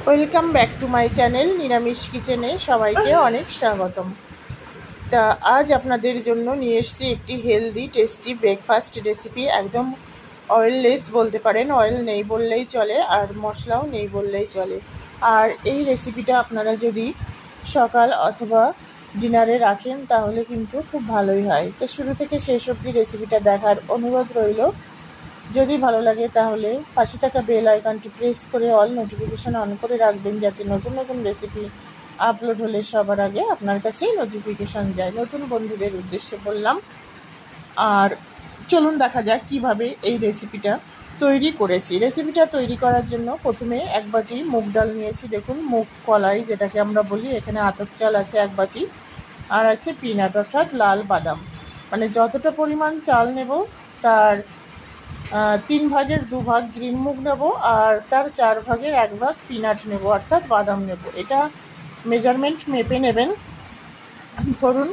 Welcome back to my channel নিরামিষ কিচেনে সবাইকে অনেক স্বাগতম। তা আজ আপনাদের জন্য নিয়ে এসেছি একটি হেলদি টেস্টি ব্রেকফাস্ট রেসিপি। একদম অয়েললেস বলতে পারেন, অয়েল নেই বললেই চলে আর মশলাও নেই বললেই চলে। আর এই রেসিপিটা আপনারা যদি সকাল অথবা ডিনারে রাখেন তাহলে কিন্তু খুব ভালোই হয়। তো শুরু থেকে শেষ অবধি রেসিপিটা দেখার অনুরোধ রইল। যদি ভালো লাগে তাহলে পাশে থাকা বেল আইকনটি প্রেস করে অল নোটিফিকেশান অন করে রাখবেন, যাতে নতুন নতুন রেসিপি আপলোড হলে সবার আগে আপনার কাছেই নোটিফিকেশান যায়। নতুন বন্ধুদের উদ্দেশ্যে বললাম। আর চলুন দেখা যাক কিভাবে এই রেসিপিটা তৈরি করেছি। রেসিপিটা তৈরি করার জন্য প্রথমে এক বাটি মুগ ডাল নিয়েছি। দেখুন, মুগ কলাই যেটাকে আমরা বলি, এখানে আতপ চাল আছে এক বাটি, আর আছে পিনাট অর্থাৎ লাল বাদাম। মানে যতটা পরিমাণ চাল নেব তার 3 ভাগের 2 ভাগ গ্রিন মুগ নেব, আর তার 4 ভাগের 1 ভাগ পিনাট নেব অর্থাৎ বাদাম নেব। এটা মেজারমেন্ট মেপে নেবেন। ধরুন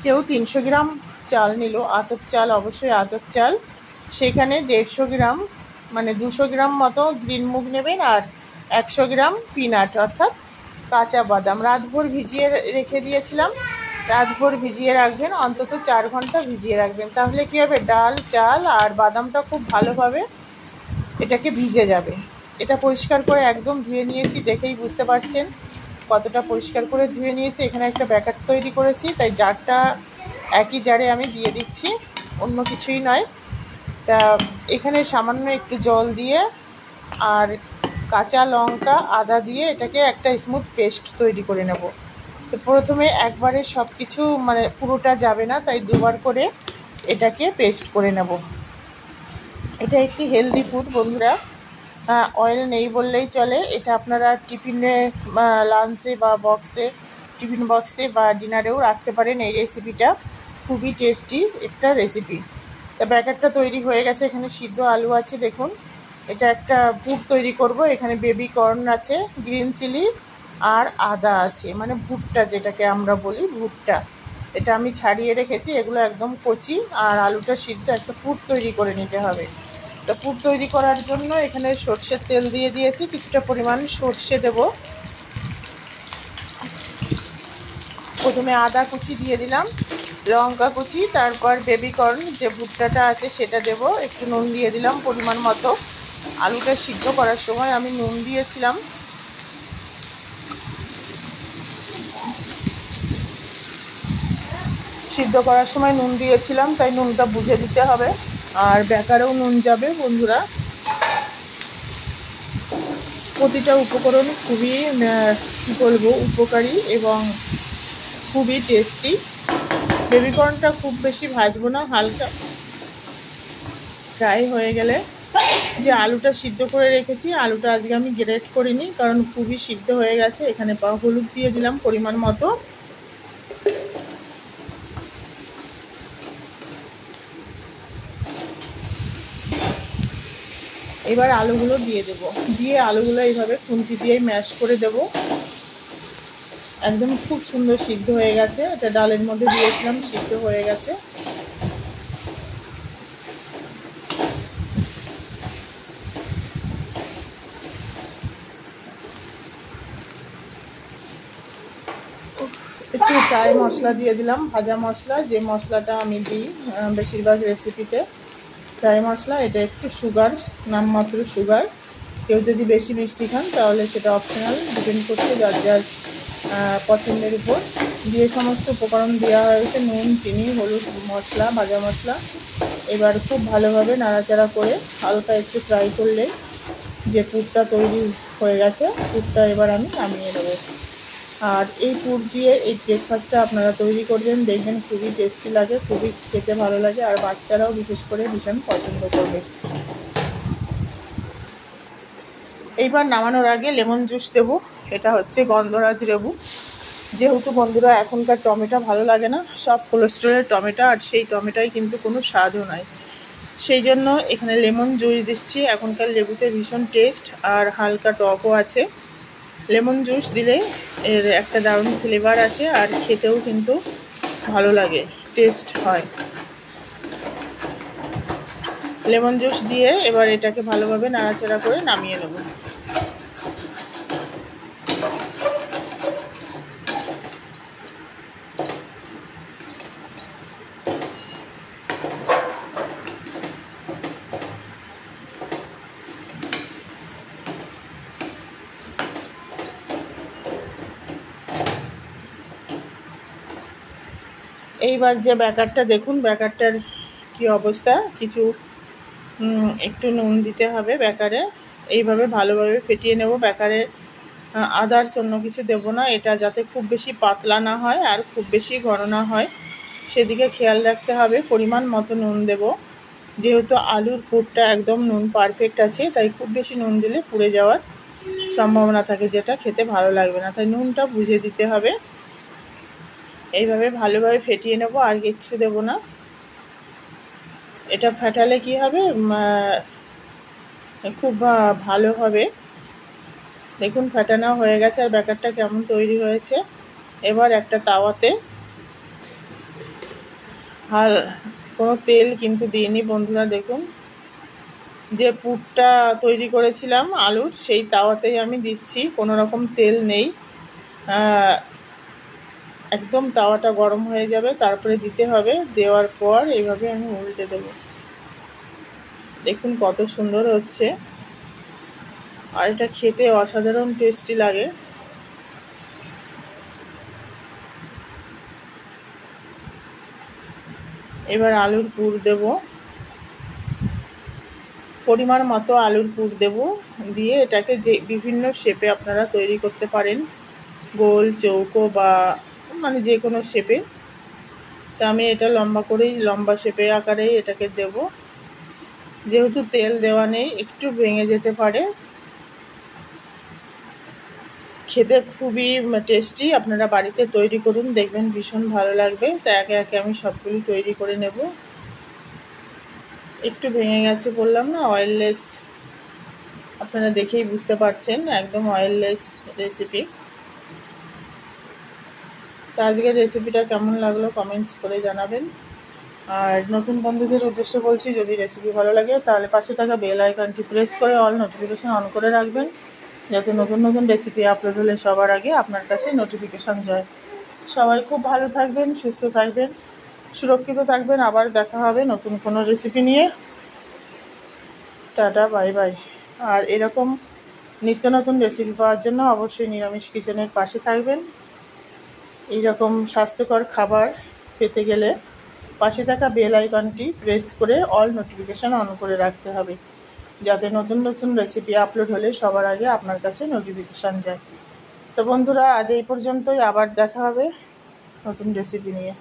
কেউ 300 গ্রাম চাল নিল, আতপ চাল, অবশ্যই আতপ চাল, সেখানে 150 গ্রাম মানে 200 গ্রাম মতো গ্রিন মুগ নেবেন, আর 100 গ্রাম পিনাট অর্থাৎ কাঁচা বাদাম রাতভর ভিজিয়ে রেখে দিয়েছিলাম। রাতভর ভিজিয়ে রাখবেন, অন্তত 4 ঘন্টা ভিজিয়ে রাখবেন। তাহলে কী হবে, ডাল, চাল আর বাদামটা খুব ভালোভাবে এটাকে ভিজে যাবে। এটা পরিষ্কার করে একদম ধুয়ে নিয়েছি, দেখেই বুঝতে পারছেন কতটা পরিষ্কার করে ধুয়ে নিয়েছি। এখানে একটা ব্যাটার তৈরি করেছি, তাই জারটা একই জারে আমি দিয়ে দিচ্ছি, অন্য কিছুই নয়। তা এখানে সামান্য একটু জল দিয়ে আর কাঁচা লঙ্কা, আদা দিয়ে এটাকে একটা স্মুথ পেস্ট তৈরি করে নেব। তো প্রথমে একবারে সব কিছু মানে পুরোটা যাবে না, তাই দুবার করে এটাকে পেস্ট করে নেব। এটা একটি হেলদি ফুড বন্ধুরা, অয়েল নেই বললেই চলে। এটা আপনারা টিফিনে, লাঞ্চে বা বক্সে, টিফিন বক্সে বা ডিনারেও রাখতে পারেন। এই রেসিপিটা খুবই টেস্টি একটা রেসিপি। তা ব্যাটারটা তৈরি হয়ে গেছে, এখানে সিদ্ধ আলু আছে দেখুন। এটা একটা পুর তৈরি করব। এখানে বেবি কর্ন আছে, গ্রিন চিলি আর আদা আছে, মানে ভুট্টা যেটাকে আমরা বলি, ভুট্টা। এটা আমি ছাড়িয়ে রেখেছি, এগুলো একদম কচি। আর আলুটা সিদ্ধ, একটা পুর তৈরি করে নিতে হবে। তো পুর তৈরি করার জন্য এখানে সর্ষের তেল দিয়ে দিয়েছি, কিছুটা পরিমাণ সর্ষে দেব। প্রথমে আদা কুচি দিয়ে দিলাম, লঙ্কা কুচি, তারপর বেবি কর্ন যে ভুট্টাটা আছে সেটা দেব, একটু নুন দিয়ে দিলাম পরিমাণ মতো। আলুটা সিদ্ধ করার সময় আমি নুন দিয়েছিলাম। সিদ্ধ করার সময় নুন দিয়েছিলাম, তাই নুনটা বুঝে দিতে হবে। আর ব্যাটারেও নুন যাবে বন্ধুরা। প্রতিটা উপকরণ খুবই কী বলবো, উপকারী এবং খুবই টেস্টি। বেবিকর্নটা খুব বেশি ভাজবো না, হালকা ফ্রাই হয়ে গেলে যে আলুটা সিদ্ধ করে রেখেছি, আলুটা আজকে আমি গ্রেট করিনি কারণ খুবই সিদ্ধ হয়ে গেছে। এখানে হলুদ দিয়ে দিলাম পরিমাণ মতো। এবার আলুগুলো দিয়ে দেব, দিয়ে আলুগুলো এইভাবে খুন্তি দিয়ে ম্যাশ করে দেব। একদম খুব সুন্দর সিদ্ধ হয়ে গেছে। এটা ডালের মধ্যে দিয়েছিলাম, সিদ্ধ হয়ে গেছে। একটু ফ্রাই মশলা দিয়ে দিলাম, ভাজা মশলা, যে মশলাটা আমি দিই বেশিরভাগ রেসিপিতে, ফ্রাই মশলা। এটা একটু সুগার, নামমাত্র সুগার। কেউ যদি বেশি মিষ্টি খান তাহলে সেটা অপশনাল, ডিপেন্ড করছে যার যার পছন্দের উপর। দিয়ে সমস্ত উপকরণ দেওয়া হয়েছে, নুন, চিনি, হলুদ, মশলা, ভাজা মশলা। এবার খুব ভালোভাবে নাড়াচাড়া করে হালকা একটু ফ্রাই করলে যে পুরটা তৈরি হয়ে গেছে, পুরটা এবার আমি নামিয়ে নেব। আর এই পুর দিয়ে এই ব্রেকফাস্টটা আপনারা তৈরি করবেন, দেখবেন খুবই টেস্টি লাগে, খুবই খেতে ভালো লাগে, আর বাচ্চারাও বিশেষ করে ভীষণ পছন্দ করবে। এইবার নামানোর আগে লেমন জুস দেবো। এটা হচ্ছে গন্ধরাজ লেবু। যেহেতু বন্ধুরা এখনকার টমেটো ভালো লাগে না, সব কোলেস্টেরলের টমেটো, আর সেই টমেটোয় কিন্তু কোনো স্বাদও নাই, সেই জন্য এখানে লেমন জুস দিচ্ছি। এখনকার লেবুতে ভীষণ টেস্ট আর হালকা টকও আছে। লেমন জুস দিলে এর একটা দারুণ ফ্লেভার আসে, আর খেতেও কিন্তু ভালো লাগে, টেস্ট হয়। লেমন জুস দিয়ে এবার এটাকে ভালোভাবে নাড়াচাড়া করে নামিয়ে নেব। এইবার যে ব্যাকারটা দেখুন, ব্যাকারটার কি অবস্থা। কিছু একটু নুন দিতে হবে ব্যাকারে। এইভাবে ভালোভাবে ফেটিয়ে নেব ব্যাকারে। আদার্স অন্য কিছু দেব না, এটা যাতে খুব বেশি পাতলা না হয় আর খুব বেশি ঘন না হয় সেদিকে খেয়াল রাখতে হবে। পরিমাণ মতো নুন দেব, যেহেতু আলুর পুরটা একদম নুন পারফেক্ট আছে, তাই খুব বেশি নুন দিলে পুড়ে যাওয়ার সম্ভাবনা থাকে, যেটা খেতে ভালো লাগবে না, তাই নুনটা বুঝে দিতে হবে। এইভাবে ভালোভাবে ফেটিয়ে নেব, আর কিচ্ছু দেব না। এটা ফেটালে কি হবে, খুব ভালো হবে। দেখুন ফেটানো হয়ে গেছে, আর ব্যাটারটা কেমন তৈরি হয়েছে। এবার একটা তাওয়াতে কোনো তেল কিন্তু দিইনি বন্ধুরা। দেখুন যে পুরটা তৈরি করেছিলাম আলুর, সেই তাওয়াতেই আমি দিচ্ছি, কোনো রকম তেল নেই। একদম তাওয়াটা গরম হয়ে যাবে, তারপরে দিতে হবে। দেওয়ার পর এইভাবে আমি উল্টে দেবো। দেখুন কত সুন্দর হচ্ছে, আর এটা খেতে অসাধারণ টেস্টি লাগে। এবার আলুর পুর দেব, পরিমাণ মতো আলুর পুর দেব। দিয়ে এটাকে যে বিভিন্ন শেপে আপনারা তৈরি করতে পারেন, গোল, চৌকো বা মানে যে কোনো শেপে। তা আমি এটা লম্বা শেপে আকারেই এটাকে দেব। যেহেতু তেল দেওয়া নেই, একটু ভেঙে যেতে পারে। খেতে খুবই টেস্টি, আপনারা বাড়িতে তৈরি করুন, দেখবেন ভীষণ ভালো লাগবে। তা একে একে আমি সবগুলি তৈরি করে নেব। একটু ভেঙে গেছে বললাম না, অয়েললেস, আপনারা দেখেই বুঝতে পারছেন, একদম অয়েললেস রেসিপি। তো আজকের রেসিপিটা কেমন লাগলো কমেন্টস করে জানাবেন। আর নতুন বন্ধুদের উদ্দেশ্যে বলছি, যদি রেসিপি ভালো লাগে তাহলে পাশে থাকা বেল আইকনটি প্রেস করে অল নোটিফিকেশান অন করে রাখবেন, যাতে নতুন নতুন রেসিপি আপলোড হলে সবার আগে আপনার কাছে নোটিফিকেশান যায়। সবাই খুব ভালো থাকবেন, সুস্থ থাকবেন, সুরক্ষিত থাকবেন। আবার দেখা হবে নতুন কোনো রেসিপি নিয়ে। Tata, bye bye. আর এরকম নিত্য নতুন রেসিপি পাওয়ার জন্য অবশ্যই নিরামিষ কিচেনের পাশে থাকবেন। এইরকম স্বাস্থ্যকর খাবার পেতে গেলে পাশে থাকা বেল আইকনটি প্রেস করে অল নোটিফিকেশান অন করে রাখতে হবে, যাতে নতুন নতুন রেসিপি আপলোড হলে সবার আগে আপনার কাছে নোটিফিকেশান যায়। তো বন্ধুরা, আজ এই পর্যন্তই। আবার দেখা হবে নতুন রেসিপি নিয়ে।